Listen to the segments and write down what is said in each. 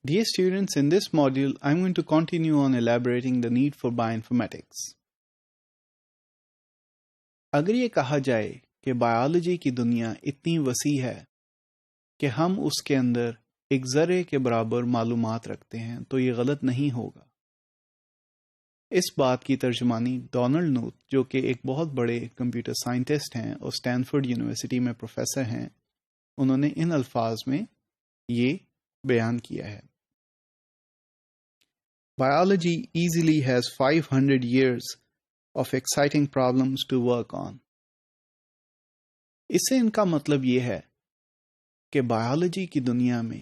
Dear students, in this module, I'm going to continue on elaborating the need for bioinformatics. اگر یہ کہا جائے کہ بایولوجی کی دنیا اتنی وسیع ہے کہ ہم اس کے اندر ایک ذرے کے برابر معلومات رکھتے ہیں تو یہ غلط نہیں ہوگا. اس بات کی ترجمانی ڈونلڈ نوتھ، جو کہ ایک بہت بڑے کمپیوٹر سائنٹسٹ ہیں اور اسٹینفورڈ یونیورسٹی میں پروفیسر ہیں، انہوں نے ان الفاظ میں یہ بیان کیا ہے. Biology easily has 500 years of exciting problems to work on. اس سے ان کا مطلب یہ ہے کہ بایولوجی کی دنیا میں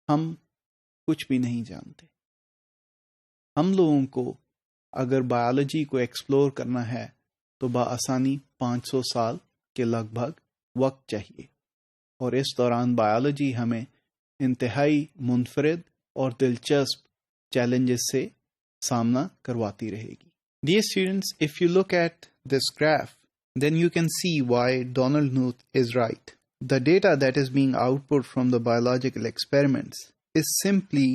ہم کچھ بھی نہیں جانتے. ہم لوگوں کو اگر بایولوجی کو ایکسپلور کرنا ہے تو بآسانی 500 سال کے لگ بھگ وقت چاہیے، اور اس دوران بایولوجی ہمیں انتہائی منفرد اور دلچسپ چیلنجز سے سامنا کرواتی رہے گی. Dear students, if you look at this graph, then you can see why Donald Knuth is right. The data that is being output from the biological experiments is simply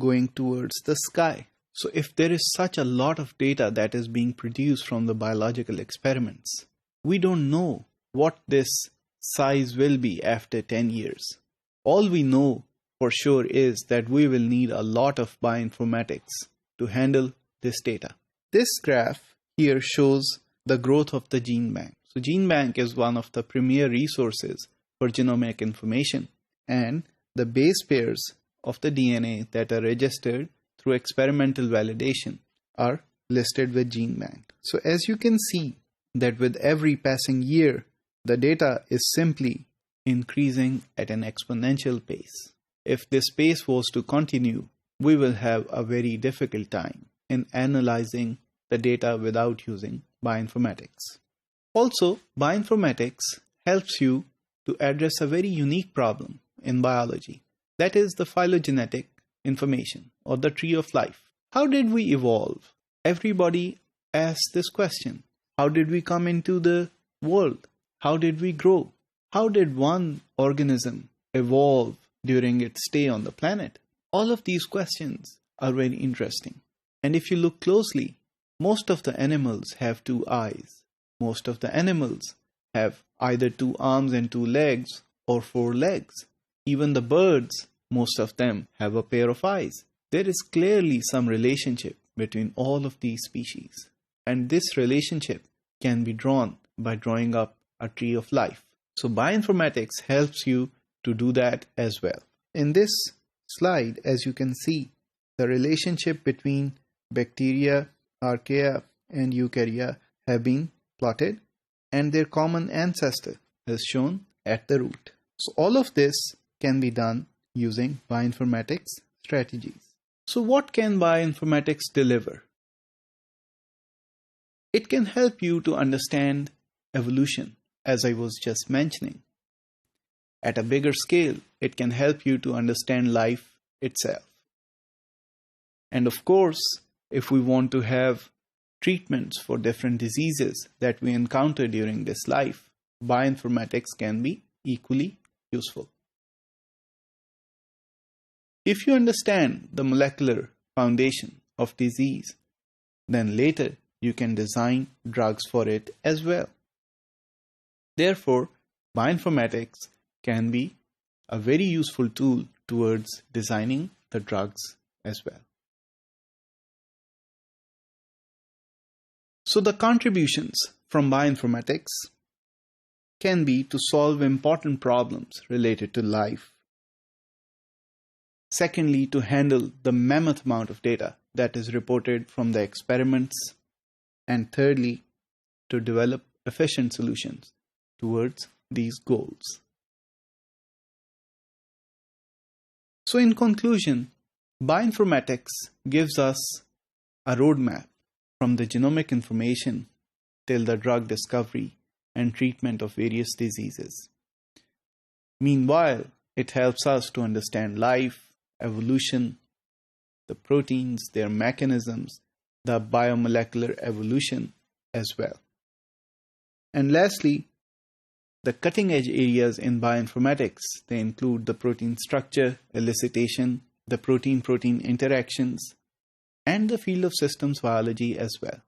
going towards the sky. So if there is such a lot of data that is being produced from the biological experiments, we don't know what this size will be after 10 years. All we know for sure is that we will need a lot of bioinformatics to handle this data. This graph here shows the growth of the gene bank. So gene bank is one of the premier resources for genomic information, and the base pairs of the DNA that are registered through experimental validation are listed with gene bank. So as you can see that with every passing year, the data is simply increasing at an exponential pace. If this pace was to continue, we will have a very difficult time in analyzing the data without using bioinformatics. Also, bioinformatics helps you to address a very unique problem in biology. That is the phylogenetic information, or the tree of life. How did we evolve? Everybody asks this question. How did we come into the world? How did we grow? How did one organism evolve during its stay on the planet? All of these questions are very interesting. And if you look closely, most of the animals have 2 eyes. Most of the animals have either 2 arms and 2 legs or 4 legs. Even the birds, most of them have a pair of eyes. There is clearly some relationship between all of these species. And this relationship can be drawn by drawing up a tree of life. So bioinformatics helps you to do that as well. In this slide, as you can see, the relationship between bacteria, archaea, and eukarya have been plotted, and their common ancestor is shown at the root. So all of this can be done using bioinformatics strategies. So what can bioinformatics deliver? It can help you to understand evolution, as I was just mentioning. At a bigger scale, it can help you to understand life itself. And of course, if we want to have treatments for different diseases that we encounter during this life, bioinformatics can be equally useful. If you understand the molecular foundation of disease, then later you can design drugs for it as well. Therefore, bioinformatics can be a very useful tool towards designing the drugs as well. So the contributions from bioinformatics can be to solve important problems related to life. Secondly, to handle the mammoth amount of data that is reported from the experiments. And thirdly, to develop efficient solutions towards these goals. So in conclusion, bioinformatics gives us a roadmap from the genomic information till the drug discovery and treatment of various diseases. Meanwhile, it helps us to understand life, evolution, the proteins, their mechanisms, the biomolecular evolution as well. And lastly, the cutting edge areas in bioinformatics, they include the protein structure, elicitation, the protein-protein interactions, and the field of systems biology as well.